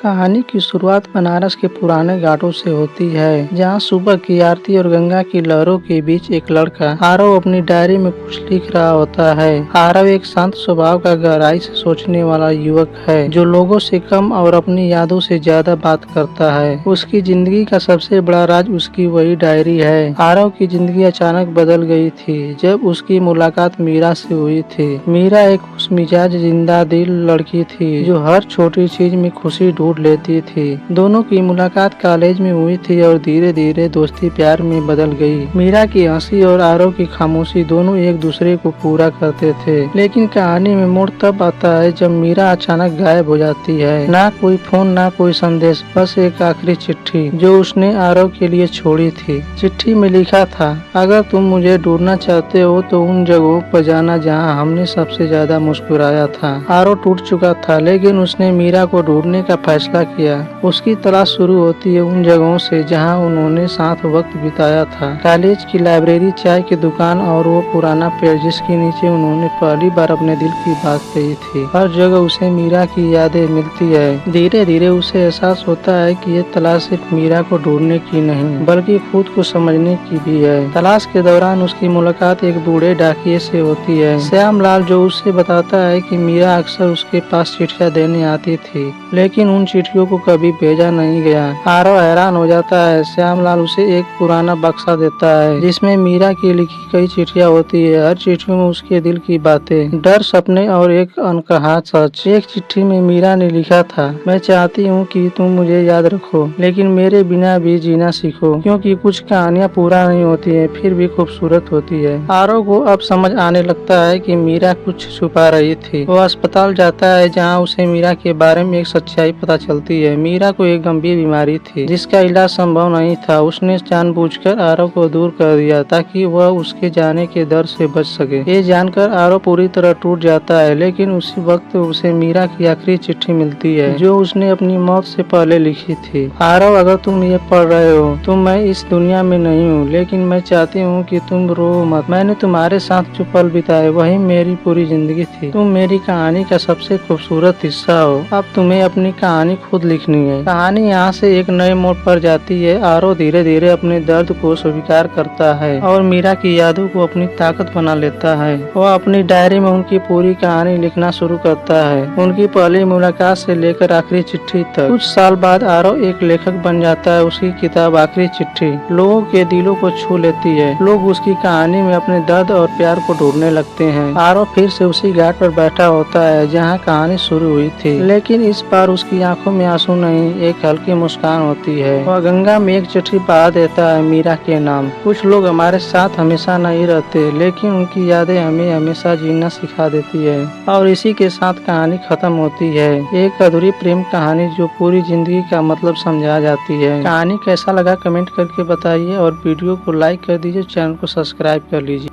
कहानी की शुरुआत बनारस के पुराने घाटों से होती है, जहाँ सुबह की आरती और गंगा की लहरों के बीच एक लड़का आरव अपनी डायरी में कुछ लिख रहा होता है। आरव एक शांत स्वभाव का, गहराई से सोचने वाला युवक है, जो लोगों से कम और अपनी यादों से ज्यादा बात करता है। उसकी जिंदगी का सबसे बड़ा राज उसकी वही डायरी है। आरव की जिंदगी अचानक बदल गई थी जब उसकी मुलाकात मीरा से हुई थी। मीरा एक खुशमिजाज, जिंदा दिल लड़की थी जो हर छोटी चीज में खुशी ढूंढ लेती थी। दोनों की मुलाकात कॉलेज में हुई थी और धीरे धीरे दोस्ती प्यार में बदल गई। मीरा की हंसी और आरव की खामोशी दोनों एक दूसरे को पूरा करते थे। लेकिन कहानी में मोड़ तब आता है जब मीरा अचानक गायब हो जाती है। ना कोई फोन, ना कोई संदेश, बस एक आखिरी चिट्ठी जो उसने आरव के लिए छोड़ी थी। चिट्ठी में लिखा था, अगर तुम मुझे ढूंढना चाहते हो तो उन जगहों पर जाना जहाँ हमने सबसे ज्यादा मुस्कुराया था। आरव टूट चुका था, लेकिन उसने मीरा को ढूंढने का फैसला किया। उसकी तलाश शुरू होती है उन जगहों से जहां उन्होंने साथ वक्त बिताया था। कॉलेज की लाइब्रेरी, चाय की दुकान और वो पुराना पेड़ जिसके नीचे उन्होंने पहली बार अपने दिल की बात कही थी। हर जगह उसे मीरा की यादें मिलती है। धीरे धीरे उसे एहसास होता है कि ये तलाश सिर्फ मीरा को ढूंढने की नहीं, बल्कि खुद को समझने की भी है। तलाश के दौरान उसकी मुलाकात एक बूढ़े डाकिये से होती है, श्यामलाल, जो उसे बताता है कि मीरा अक्सर उसके पास चिट्ठियां देने आती थी, लेकिन उन चिट्ठियों को कभी भेजा नहीं गया। आरव हैरान हो जाता है। श्यामलाल उसे एक पुराना बक्सा देता है जिसमें मीरा की लिखी कई चिट्ठियां होती है। हर चिट्ठी में उसके दिल की बातें, डर, सपने और एक अनकहा सच। एक चिट्ठी में मीरा ने लिखा था, मैं चाहती हूँ कि तुम मुझे याद रखो, लेकिन मेरे बिना भी जीना सीखो, क्योंकि कुछ कहानियाँ पूरा नहीं होती है, फिर भी खूबसूरत होती है। आरव को अब समझ आने लगता है कि मीरा कुछ छुपा रही थी। वो अस्पताल जाता है जहाँ उसे मीरा के बारे में एक सच्चाई पता चलती है। मीरा को एक गंभीर बीमारी थी जिसका इलाज संभव नहीं था। उसने जानबूझकर आरव को दूर कर दिया ताकि वह उसके जाने के डर से बच सके। ये जानकर आरव पूरी तरह टूट जाता है, लेकिन उसी वक्त उसे मीरा की आखिरी चिट्ठी मिलती है जो उसने अपनी मौत से पहले लिखी थी। आरव, अगर तुम ये पढ़ रहे हो तो मैं इस दुनिया में नहीं हूँ, लेकिन मैं चाहती हूँ कि तुम रो मत। मैंने तुम्हारे साथ जो पल बिताए वही मेरी पूरी जिंदगी थी। तुम मेरी कहानी का सबसे खूबसूरत हिस्सा हो। अब तुम्हें अपनी कहानी खुद लिखनी है। कहानी यहाँ से एक नए मोड़ पर जाती है। आरव धीरे धीरे अपने दर्द को स्वीकार करता है और मीरा की यादों को अपनी ताकत बना लेता है। वह अपनी डायरी में उनकी पूरी कहानी लिखना शुरू करता है, उनकी पहली मुलाकात से लेकर आखिरी चिट्ठी तक। कुछ साल बाद आरव एक लेखक बन जाता है। उसकी किताब आखिरी चिट्ठी लोगों के दिलों को छू लेती है। लोग उसकी कहानी में अपने दर्द और प्यार को ढूंढने लगते हैं। आरव फिर से उसी घाट पर बैठा होता है जहाँ कहानी शुरू हुई थी, लेकिन इस बार उसकी आंखों में आंसू नहीं, एक हल्की मुस्कान होती है। वह गंगा में एक चिट्ठी बहा देता है मीरा के नाम। कुछ लोग हमारे साथ हमेशा नहीं रहते, लेकिन उनकी यादें हमें हमेशा जीना सिखा देती है। और इसी के साथ कहानी खत्म होती है। एक अधूरी प्रेम कहानी जो पूरी जिंदगी का मतलब समझा जाती है। कहानी कैसा लगा कमेंट करके बताइए और वीडियो को लाइक कर दीजिए, चैनल को सब्सक्राइब कर लीजिए।